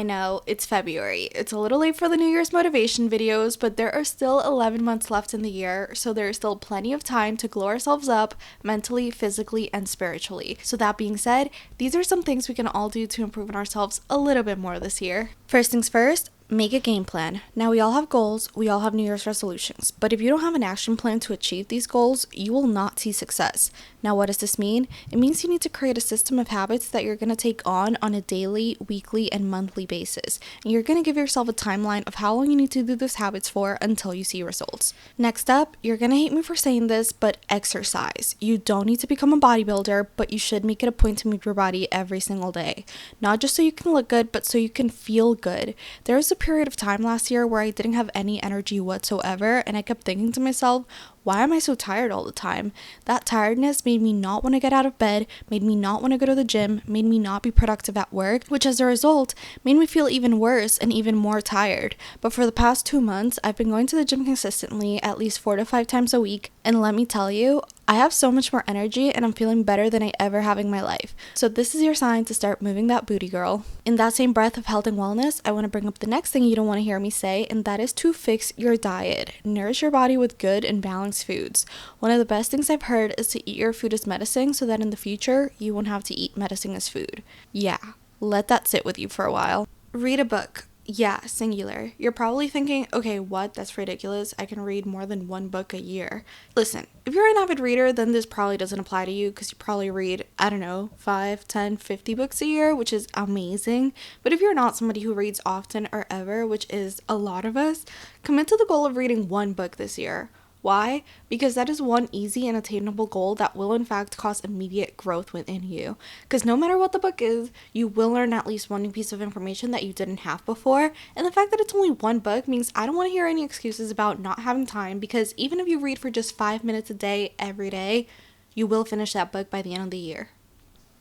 I know, it's February. It's a little late for the New Year's motivation videos, but there are still 11 months left in the year, so there is still plenty of time to glow ourselves up mentally, physically, and spiritually. So that being said, these are some things we can all do to improve on ourselves a little bit more this year. First things first, make a game plan. Now, we all have goals, we all have New Year's resolutions, but if you don't have an action plan to achieve these goals, you will not see success. Now, what does this mean? It means you need to create a system of habits that you're going to take on a daily, weekly, and monthly basis. And you're going to give yourself a timeline of how long you need to do those habits for until you see results. Next up, you're going to hate me for saying this, but exercise. You don't need to become a bodybuilder, but you should make it a point to move your body every single day. Not just so you can look good, but so you can feel good. There was a period of time last year where I didn't have any energy whatsoever, and I kept thinking to myself, why am I so tired all the time? That tiredness made me not want to get out of bed, made me not want to go to the gym, made me not be productive at work, which as a result made me feel even worse and even more tired. But for the past 2 months, I've been going to the gym consistently at least 4 to 5 times a week, and let me tell you, I have so much more energy and I'm feeling better than I ever have in my life. So this is your sign to start moving that booty, girl. In that same breath of health and wellness, I want to bring up the next thing you don't want to hear me say, and that is to fix your diet. Nourish your body with good and balanced foods. One of the best things I've heard is to eat your food as medicine so that in the future, you won't have to eat medicine as food. Yeah, let that sit with you for a while. Read a book. Yeah, singular. You're probably thinking, okay, what? That's ridiculous. I can read more than 1 book a year. Listen, if you're an avid reader, then this probably doesn't apply to you because you probably read, 5, 10, 50 books a year, which is amazing. But if you're not somebody who reads often or ever, which is a lot of us, commit to the goal of reading 1 book this year. Why? Because that is one easy and attainable goal that will in fact cause immediate growth within you. Because no matter what the book is, you will learn at least one new piece of information that you didn't have before. And the fact that it's only 1 book means I don't want to hear any excuses about not having time, because even if you read for just 5 minutes a day, every day, you will finish that book by the end of the year.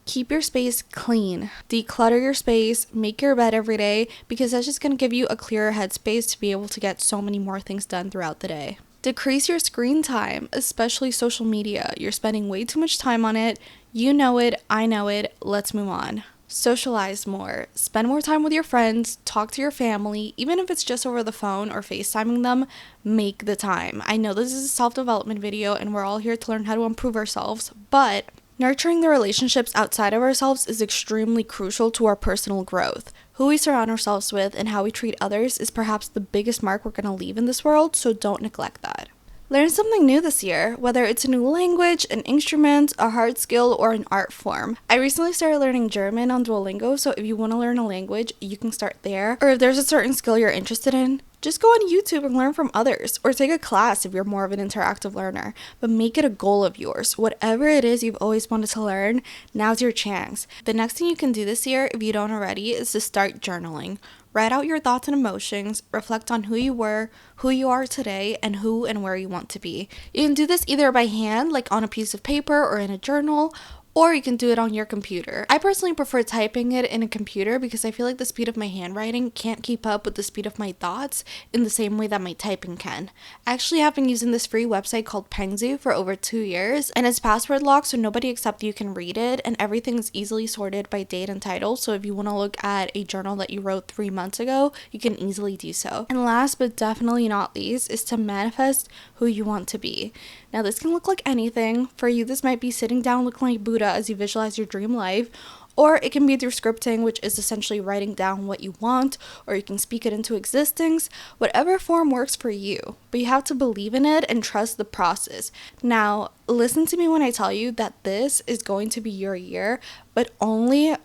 Keep your space clean. Declutter your space, make your bed every day, because that's just going to give you a clearer headspace to be able to get so many more things done throughout the day. Decrease your screen time, especially social media. You're spending way too much time on it. You know it, I know it, let's move on. Socialize more. Spend more time with your friends, talk to your family, even if it's just over the phone or FaceTiming them, make the time. I know this is a self-development video and we're all here to learn how to improve ourselves, but nurturing the relationships outside of ourselves is extremely crucial to our personal growth. Who we surround ourselves with and how we treat others is perhaps the biggest mark we're going to leave in this world, so don't neglect that. Learn something new this year, whether it's a new language, an instrument, a hard skill, or an art form. I recently started learning German on Duolingo, so if you want to learn a language, you can start there. Or if there's a certain skill you're interested in, just go on YouTube and learn from others, or take a class if you're more of an interactive learner, but make it a goal of yours. Whatever it is you've always wanted to learn, now's your chance. The next thing you can do this year, if you don't already, is to start journaling. Write out your thoughts and emotions, reflect on who you were, who you are today, and who and where you want to be. You can do this either by hand, like on a piece of paper or in a journal, or you can do it on your computer. I personally prefer typing it in a computer because I feel like the speed of my handwriting can't keep up with the speed of my thoughts in the same way that my typing can. I actually have been using this free website called Pengzu for over 2 years, and it's password locked so nobody except you can read it, and everything is easily sorted by date and title, so if you want to look at a journal that you wrote 3 months ago, you can easily do so. And last but definitely not least is to manifest who you want to be. Now this can look like anything. For you, this might be sitting down looking like Buddha as you visualize your dream life, or it can be through scripting, which is essentially writing down what you want, or you can speak it into existence. Whatever form works for you, but you have to believe in it and trust the process. Now, listen to me when I tell you that this is going to be your year, but only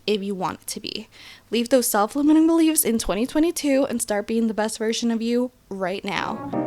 if you want it to be. Leave those self-limiting beliefs in 2022 and start being the best version of you right now.